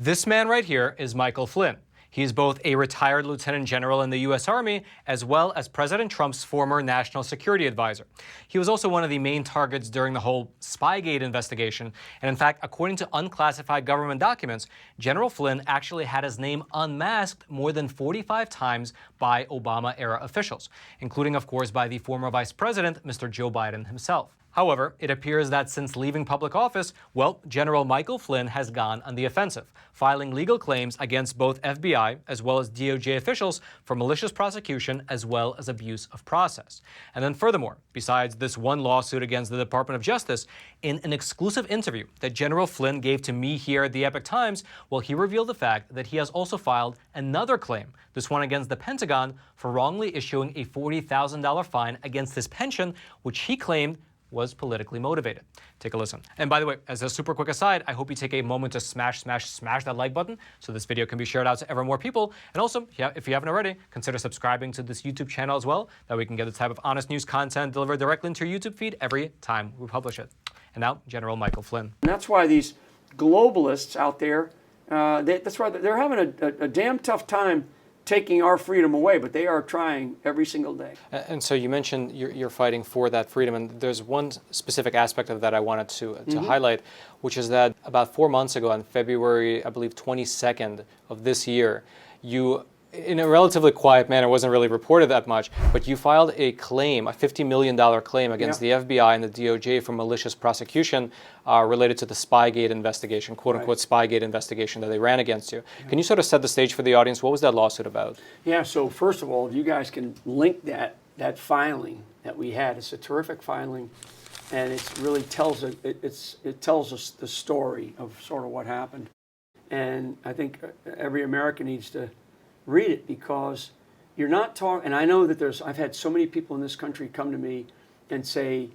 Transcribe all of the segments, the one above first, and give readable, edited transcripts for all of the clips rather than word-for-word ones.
This man right here is Michael Flynn. He's both a retired lieutenant general in the U.S. Army as well as President Trump's former national security advisor. He was also one of the main targets during the whole Spygate investigation. And in fact, according to unclassified government documents, General Flynn actually had his name unmasked more than 45 times by Obama-era officials, including, of course, by the former vice president, Mr. Joe Biden himself. However, it appears that since leaving public office, well, General Michael Flynn has gone on the offensive, filing legal claims against both FBI as well as DOJ officials for malicious prosecution as well as abuse of process. And then furthermore, besides this one lawsuit against the Department of Justice, in an exclusive interview that General Flynn gave to me here at the Epoch Times, well, he revealed the fact that he has also filed another claim, this one against the Pentagon, for wrongly issuing a $40,000 fine against his pension, which he claimed was politically motivated. Take a listen. And by the way, as a super quick aside, I hope you take a moment to smash that like button so this video can be shared out to ever more people. And also, if you haven't already, consider subscribing to this YouTube channel as well, that we can get the type of honest news content delivered directly into your YouTube feed every time we publish it. And now, General Michael Flynn. And that's why these globalists out there, that's why they're having a damn tough time taking our freedom away, but they are trying every single day. And so you mentioned you're fighting for that freedom, and there's one specific aspect of that I wanted to highlight, which is that about 4 months ago, on February, I believe, 22nd of this year, you, in a relatively quiet manner, wasn't really reported that much, but you filed a claim, a $50 million claim against the FBI and the DOJ for malicious prosecution related to the Spygate investigation, quote-unquote Spygate investigation that they ran against you. Can you sort of set the stage for the audience? What was that lawsuit about? Yeah, so first of all, if you guys can link that filing that we had, it's a terrific filing, and it really tells it tells us the story of sort of what happened. And I think every American needs to read it, because you're not talking, and I know that I've had so many people in this country come to me and say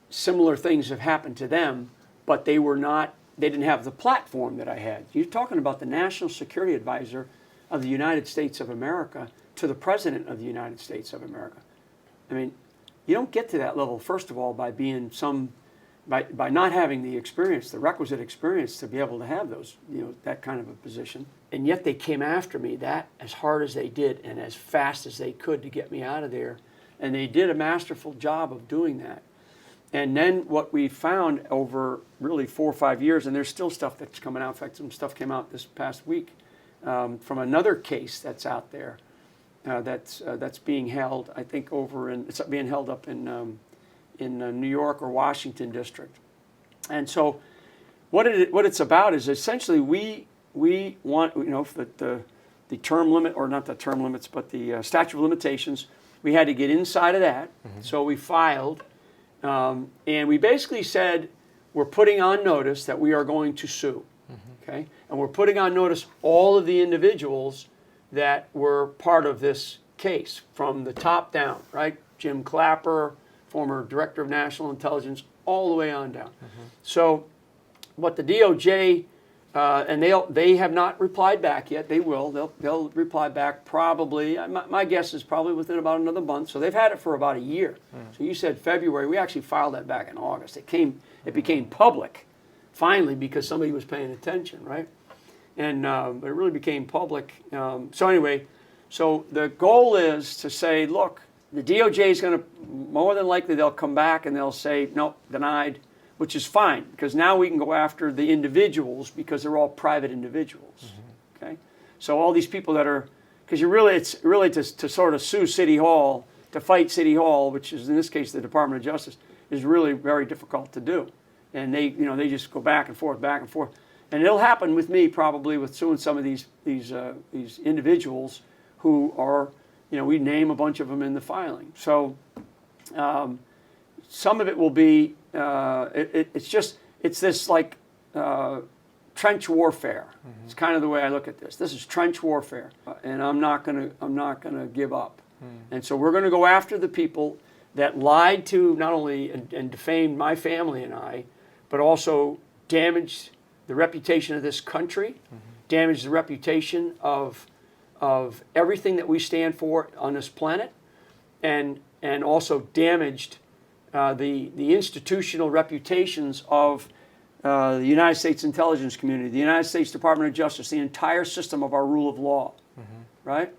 similar things have happened to them, but they didn't have the platform that I had. You're talking about the National Security Advisor of the United States of America to the President of the United States of America. I mean, you don't get to that level, first of all, by being by not having the experience, the requisite experience to be able to have those, that kind of a position. And yet they came after me that as hard as they did and as fast as they could to get me out of there. And they did a masterful job of doing that. And then what we found over really 4 or 5 years, and there's still stuff that's coming out. In fact, some stuff came out this past week from another case that's out there that's being held, I think, it's being held up in New York or Washington District. And so what it's about is essentially we want, the term limit, or not the term limits, but the statute of limitations, we had to get inside of that. So we filed, and we basically said we're putting on notice that we are going to sue. Okay? And we're putting on notice all of the individuals that were part of this case from the top down, right? Jim Clapper, former Director of National Intelligence, all the way on down. So what the DOJ, and they have not replied back yet. They will. They'll reply back probably. My guess is probably within about another month. So they've had it for about a year. So you said February. We actually filed that back in August. It became public finally because somebody was paying attention, right? And but it really became public. So anyway, so the goal is to say, look, the DOJ is going to, more than likely, they'll come back and they'll say, no, denied, which is fine, because now we can go after the individuals because they're all private individuals. Okay, so all these people that are, because it's really to sort of sue City Hall, to fight City Hall, which is in this case the Department of Justice, is really very difficult to do, and they just go back and forth, and it'll happen with me probably with suing some of these individuals who are. We name a bunch of them in the filing. So some of it will be, it's this like trench warfare. It's kind of the way I look at this. This is trench warfare, and I'm not gonna give up. And so we're gonna go after the people that lied to not only and defamed my family and I, but also damaged the reputation of this country, damaged the reputation of everything that we stand for on this planet, and also damaged the institutional reputations of the United States intelligence community, the United States Department of Justice, the entire system of our rule of law, right?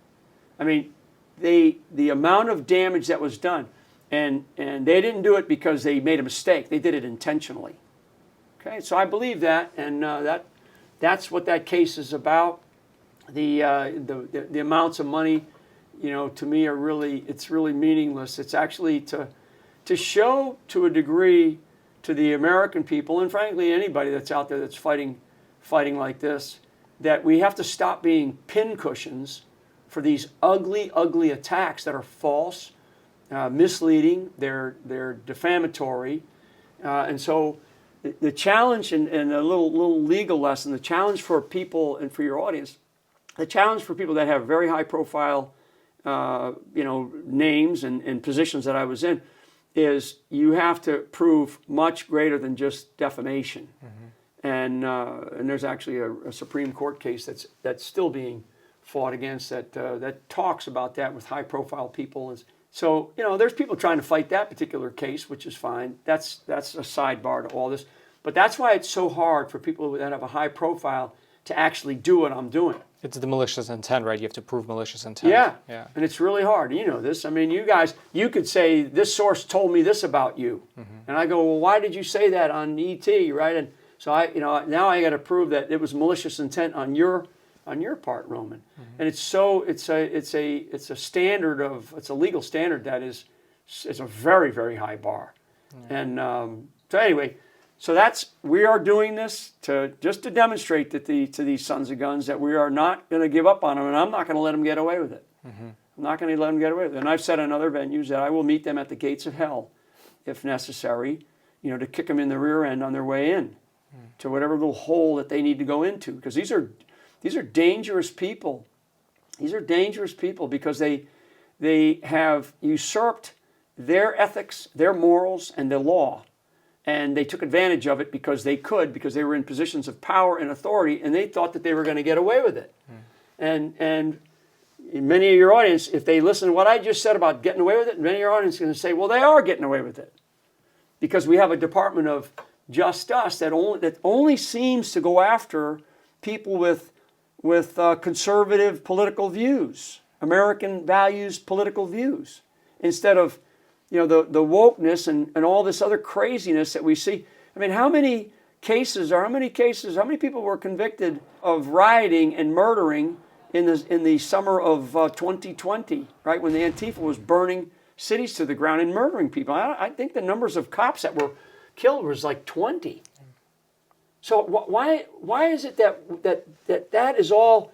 I mean, the amount of damage that was done, and they didn't do it because they made a mistake. They did it intentionally. Okay, so I believe that, and that's what that case is about. The amounts of money, to me it's really meaningless. It's actually to show to a degree to the American people, and frankly anybody that's out there that's fighting like this, that we have to stop being pincushions for these ugly, ugly attacks that are false, misleading, they're defamatory, and so the challenge, and a little legal lesson, the challenge for people and for your audience, the challenge for people that have very high profile, names and positions that I was in, is you have to prove much greater than just defamation. And there's actually a Supreme Court case that's still being fought against that talks about that with high profile people. So, there's people trying to fight that particular case, which is fine. That's a sidebar to all this. But that's why it's so hard for people that have a high profile to actually do what I'm doing. It's the malicious intent, right? You have to prove malicious intent. Yeah. And it's really hard. You know this. I mean, you guys, you could say, this source told me this about you. And I go, well, why did you say that on ET, right? And so now I got to prove that it was malicious intent on your part, Roman. And it's a standard it's a legal standard that it's a very, very high bar. And so anyway, we are doing this just to demonstrate that to these sons of guns that we are not going to give up on them, and I'm not going to let them get away with it. I'm not going to let them get away with it. And I've said in other venues that I will meet them at the gates of hell, if necessary, to kick them in the rear end on their way in to whatever little hole that they need to go into, because these are dangerous people. These are dangerous people because they have usurped their ethics, their morals, and their law. And they took advantage of it because they were in positions of power and authority, and they thought that they were going to get away with it. And many of your audience, if they listen to what I just said about getting away with it, many of your audience are going to say, well, they are getting away with it. Because we have a Department of Justice that only seems to go after people with conservative political views, American values, political views, instead of the wokeness and all this other craziness that we see. I mean, how many people were convicted of rioting and murdering in the summer of 2020, right, when the Antifa was burning cities to the ground and murdering people? I think the numbers of cops that were killed was like 20. So why is it that is all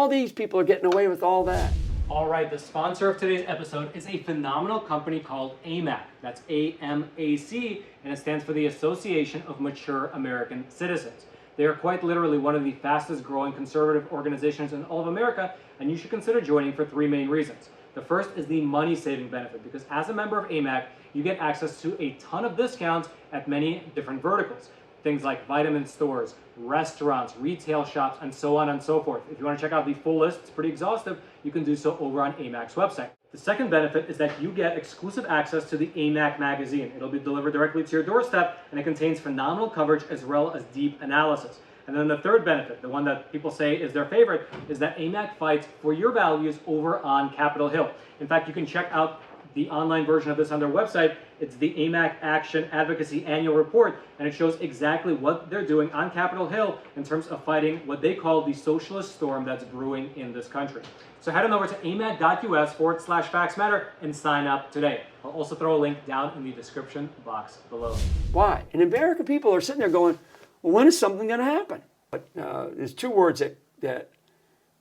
these people are getting away with all that? All right, the sponsor of today's episode is a phenomenal company called AMAC. That's AMAC, and it stands for the Association of Mature American Citizens. They are quite literally one of the fastest growing conservative organizations in all of America, and you should consider joining for 3 main reasons. The first is the money-saving benefit, because as a member of AMAC, you get access to a ton of discounts at many different verticals. Things like vitamin stores, restaurants, retail shops, and so on and so forth. If you want to check out the full list, it's pretty exhaustive, you can do so over on AMAC's website. The second benefit is that you get exclusive access to the AMAC magazine. It'll be delivered directly to your doorstep, and it contains phenomenal coverage as well as deep analysis. And then the third benefit, the one that people say is their favorite, is that AMAC fights for your values over on Capitol Hill. In fact, you can check out the online version of this on their website. It's the AMAC Action Advocacy Annual Report, and it shows exactly what they're doing on Capitol Hill in terms of fighting what they call the socialist storm that's brewing in this country. So head on over to amac.us/factsmatter and sign up today. I'll also throw a link down in the description box below. Why? And American people are sitting there going, well, when is something going to happen? But there's 2 words that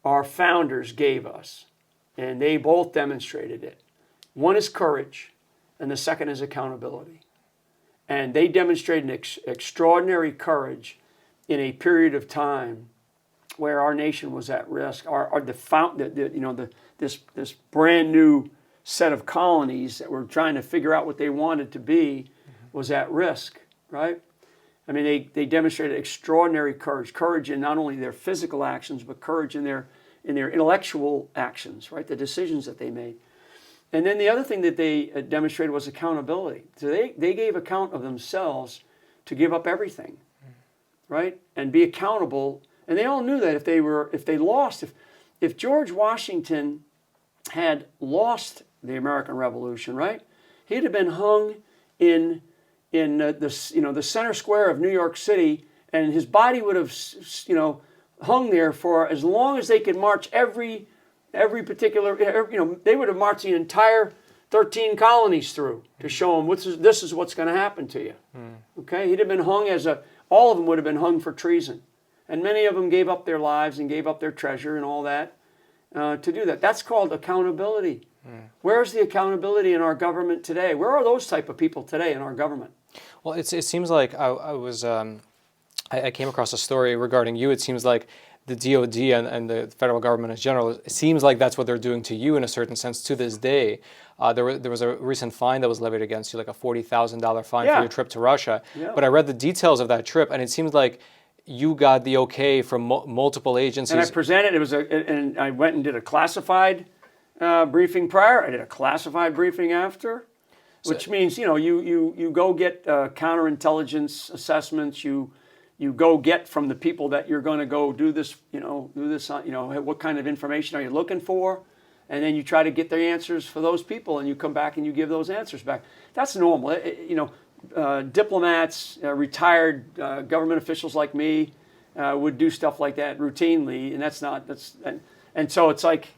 our founders gave us, and they both demonstrated it. One is courage, and the second is accountability. And they demonstrated extraordinary courage in a period of time where our nation was at risk. This brand new set of colonies that were trying to figure out what they wanted to be was at risk, right? I mean, they demonstrated extraordinary courage in not only their physical actions, but courage in their intellectual actions, right? The decisions that they made. And then the other thing that they demonstrated was accountability. So they gave account of themselves to give up everything. right? And be accountable. And they all knew that if they lost, if George Washington had lost the American Revolution, right, he'd have been hung in the center square of New York City, and his body would have hung there for as long as they could march every particular, they would have marched the entire 13 colonies through to show them this is what's going to happen to you. Okay, he'd have been hung all of them would have been hung for treason, and many of them gave up their lives and gave up their treasure and all that to do that. That's called accountability. Where's the accountability in our government today? Where are those type of people today in our government? Well, it seems like I came across a story regarding you. It seems like the DOD and the federal government in general, it seems like that's what they're doing to you in a certain sense to this day. There was a recent fine that was levied against you, like a $40,000 fine for your trip to Russia. Yeah. But I read the details of that trip, and it seems like you got the okay from multiple agencies. And I presented, and I went and did a classified briefing prior. I did a classified briefing after, which means, you go get counterintelligence assessments, you go get from the people that you're going to go do this, what kind of information are you looking for? And then you try to get the answers for those people, and you come back and you give those answers back. That's normal. Diplomats, retired government officials like me would do stuff like that routinely, and so it's like,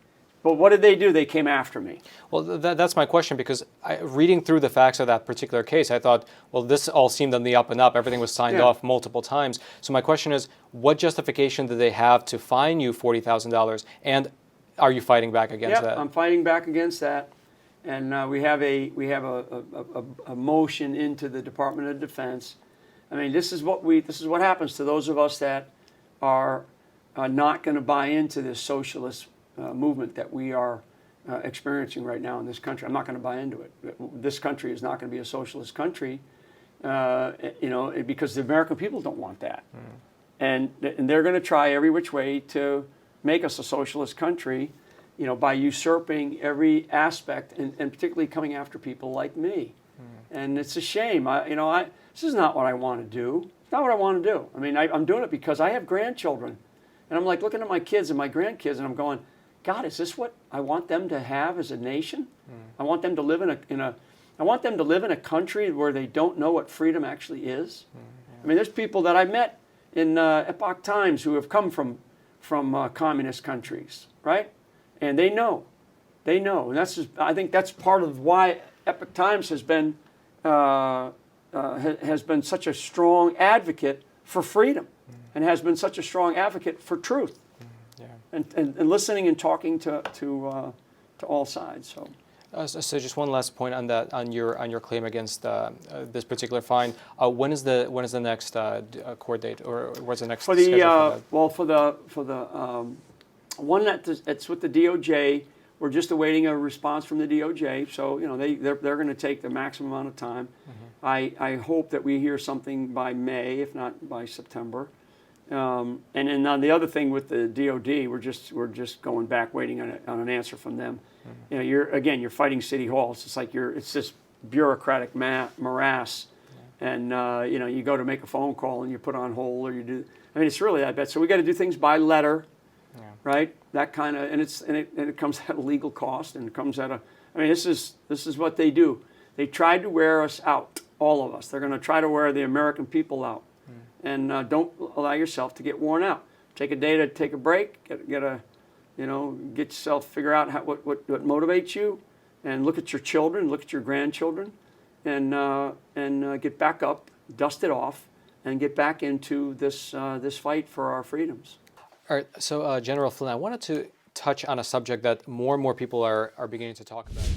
but what did they do? They came after me. Well, that's my question, because reading through the facts of that particular case, I thought, well, this all seemed on the up and up. Everything was signed off multiple times. So my question is, what justification did they have to fine you $40,000? And are you fighting back against that? I'm fighting back against that. And we have a motion into the Department of Defense. I mean, this is what happens to those of us that are not going to buy into this socialist movement that we are experiencing right now in this country. I'm not going to buy into it. This country is not going to be a socialist country, because the American people don't want that, and they're going to try every which way to make us a socialist country, by usurping every aspect and particularly coming after people like me. And it's a shame. This is not what I want to do. It's not what I want to do. I mean, I'm doing it because I have grandchildren, and I'm like looking at my kids and my grandkids, and I'm going, God, is this what I want them to have as a nation? I want them to live I want them to live in a country where they don't know what freedom actually is. I mean, there's people that I met in Epoch Times who have come from communist countries, right? And they know, and I think that's part of why Epoch Times has been such a strong advocate for freedom, and has been such a strong advocate for truth, and listening and talking to all sides. So just one last point on that, on your claim against this particular fine. When is the next court date, or what's the next schedule for that? For the one that's with the DOJ, we're just awaiting a response from the DOJ. So they're going to take the maximum amount of time. I hope that we hear something by May, if not by September. And then on the other thing with the DOD, we're just going back, waiting on an answer from them. You're fighting City Hall. It's just like it's this bureaucratic morass, and you go to make a phone call and you put on hold, or you do. I mean, it's really that bad. So we got to do things by letter, right? That kind of, and it comes at a legal cost, and it comes at a. I mean, this is what they do. They tried to wear us out, all of us. They're going to try to wear the American people out, and don't allow yourself to get worn out. Take a day to take a break. Get yourself, figure out what motivates you, and look at your children, look at your grandchildren, and get back up, dust it off, and get back into this fight for our freedoms. All right. So, General Flynn, I wanted to touch on a subject that more and more people are beginning to talk about.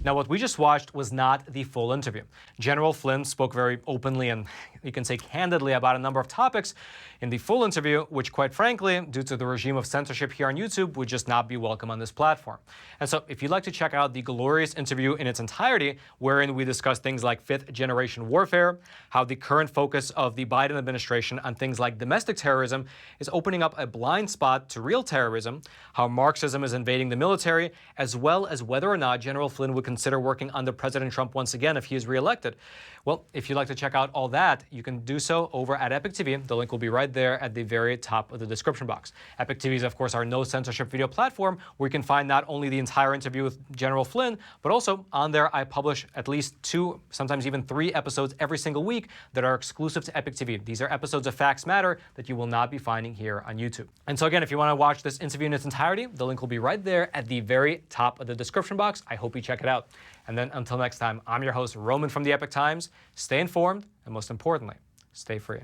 Now, what we just watched was not the full interview. General Flynn spoke very openly and, you can say, candidly about a number of topics in the full interview, which, quite frankly, due to the regime of censorship here on YouTube, would just not be welcome on this platform. And so, if you'd like to check out the glorious interview in its entirety, wherein we discuss things like fifth-generation warfare, how the current focus of the Biden administration on things like domestic terrorism is opening up a blind spot to real terrorism, how Marxism is invading the military, as well as whether or not General Flynn would consider working under President Trump once again if he is reelected. Well, if you'd like to check out all that you can do so over at Epic TV. The link will be right there at the very top of the description box. Epic TV is, of course, our no censorship video platform where you can find not only the entire interview with General Flynn, but also on there I publish at least 2, sometimes even 3 episodes every single week that are exclusive to Epic TV. These are episodes of Facts Matter that you will not be finding here on YouTube. And so again, if you want to watch this interview in its entirety, the link will be right there at the very top of the description box. I hope you check it out. And then until next time, I'm your host, Roman from the Epic Times. Stay informed, and most importantly, stay free.